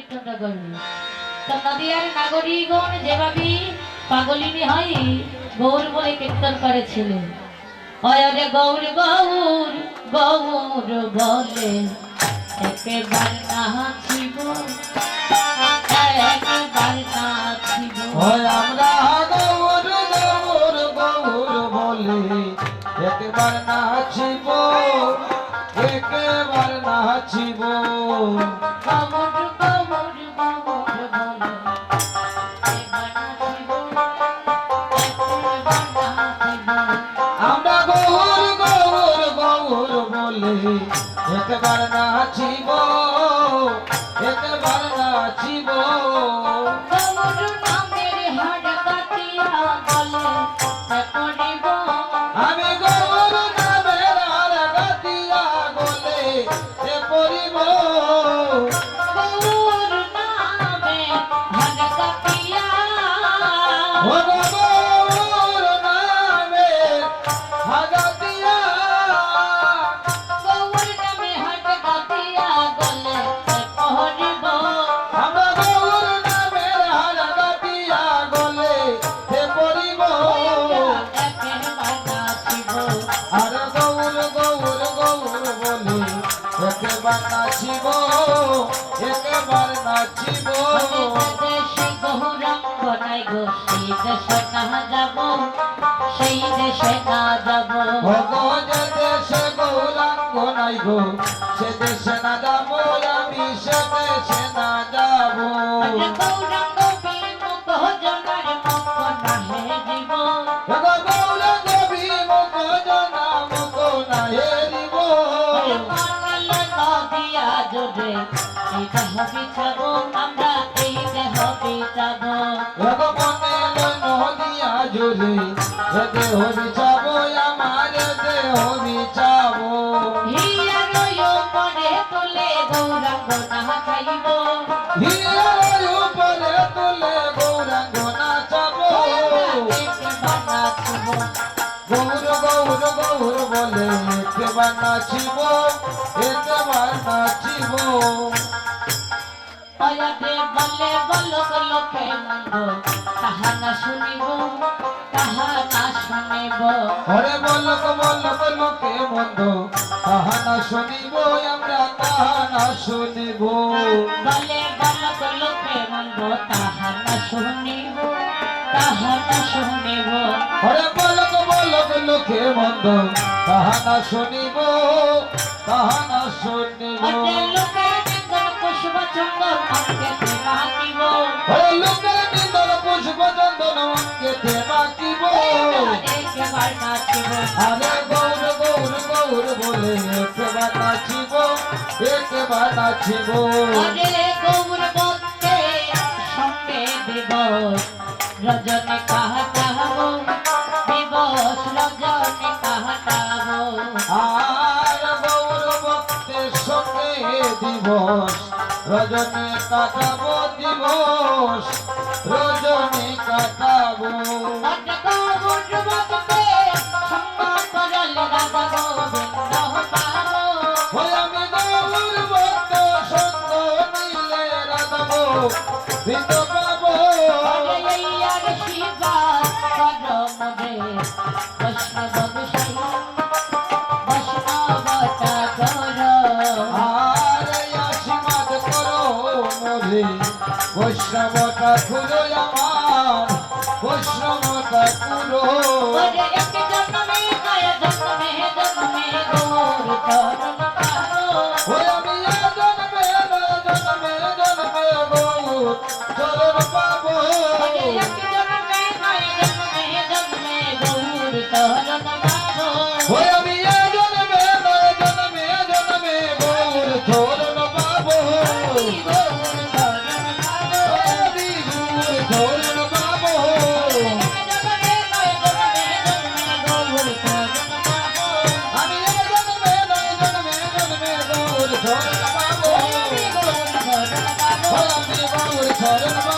কীর্তনটা করবে। তো নদিয়ার নাগরিকগণ যেভাবে পাগলিনী হয় গৌর বলে কীর্তন করেছিলেন। অয়রে গৌর গৌর গৌর বলে একবার নাচিব একবার নাচিব। আমরা গৌর গৌর গৌর বলে একবার নাচিব একবার নাচিব। গৌর গৌর গৌর বলে একবার নাচিব একবার নাচিব। আমরা গৌর গৌর গৌর বলে একবার নাচিব একবার নাচিব। গৌর নামের হাড় কাটিয়া গলে করিব। আমি গৌর নামের আর গাতিয়া গলে এ পড়িব। গৌর নামে হাড় কাটিয়া ও গৌর নামের হাগাতিয়া। গৌর নামে হাড় কাটিয়া গলে করিব। আমরা গৌর নামের আর গাতিয়া গলে এ পড়িব। একবার নাচিব আর গৌর গৌর গৌর বলে একবার নাচিব একবার নাচিব। দেশে গৌরাঙ্গ নাই গো সেই দেশে না যাব সেই দেশে না যাব। ভগজ দেশে গৌরাঙ্গ নাই গো সে দেশে না যাব আমি সে দেশে না যাব। গৌরাঙ্গ বিমুখ জনার মুখ নাহে জীব। গৌরাঙ্গ বিমুখ জনা মুখ না হেরিব। মানাল নদিয়া জোরে এই দেহ বিছাব আমরা এই দেহ বিছাব। মনে নদিয়া জোরে দেহ বিছাবো আমার দেহ বিছাবো। হিয়ার উপরে তুলে গৌরাঙ্গ না খাইব। হিয়ার উপরে তুলে গৌরাঙ্গ নাচাবো। একবার নাচিব গৌর গৌর গৌর বলে একবার নাচিব একবার নাচিব। অয়াতে বলে বলক লোকে মন্দ তাহা না শুনিব তাহা না শুনিব। হরে বলক বলক লোকে মন্দ তাহা না শুনিব আমরা তাহা না শুনিব। বলে বলক লোকে মন্দ তাহা না শুনিব তাহা না শুনিব। হরে বলক বলক লোকে মন্দ তাহা না শুনিব তাহা না শুনিব। অতে লোকে নিন্দন পুষ্প চন্দন অঙ্গেতে মাখিব। হরে লোকের নিন্দন পুষ্প চন্দন অঙ্গেতে মাখিব। একবার নাচিব আরে গৌর গৌর গৌর বলে একবার নাচিব একবার নাচিব। অরে গৌর বন্দে সঙ্গে দিবস রজনী কাটাব দিবস রজনী কাটাব। আর গৌর ভক্তের সঙ্গে দিবস রজনী কাটাবো দিবস রজনী কাটাবো। অরে গৌর বন্দে সঙ্গ করলে রাধা গোবিন্দ পাব। ওই আমি গৌর ভক্ত সঙ্গ নিলে রাধাবো বিন্দ পাবো। অরে এই আর শিবা পরম রে বৈষ্ণব গোসাই বৈষ্ণবতা গৌর। আর আশীর্বাদ করো মোরে বৈষ্ণবতা খুলো আমার বৈষ্ণবতা খুলো। ওরে এক জন্মে কয় জন্মে জন্মে গৌর চরণ পাবো। ওই আমি জন্মে জন্মে জন্মে গৌর চরণ পাবো। ওরে এক জন্মে কয় জন্মে জন্মে গৌর চরণ পাবো। ওই আমি জন্মে জন্মে জন্মে গৌর চরণ পাবো। আমি গৌর চরণ পাবো। আমি গৌর চরণ পাবো। জন্মে কয় জন্মে জন্মে গৌর চরণ পাবো। আমি জন্মে জন্মে জন্মে গৌর চরণ পাবো। আমি গৌর চরণ পাবো। আমি গৌর চরণ পাবো।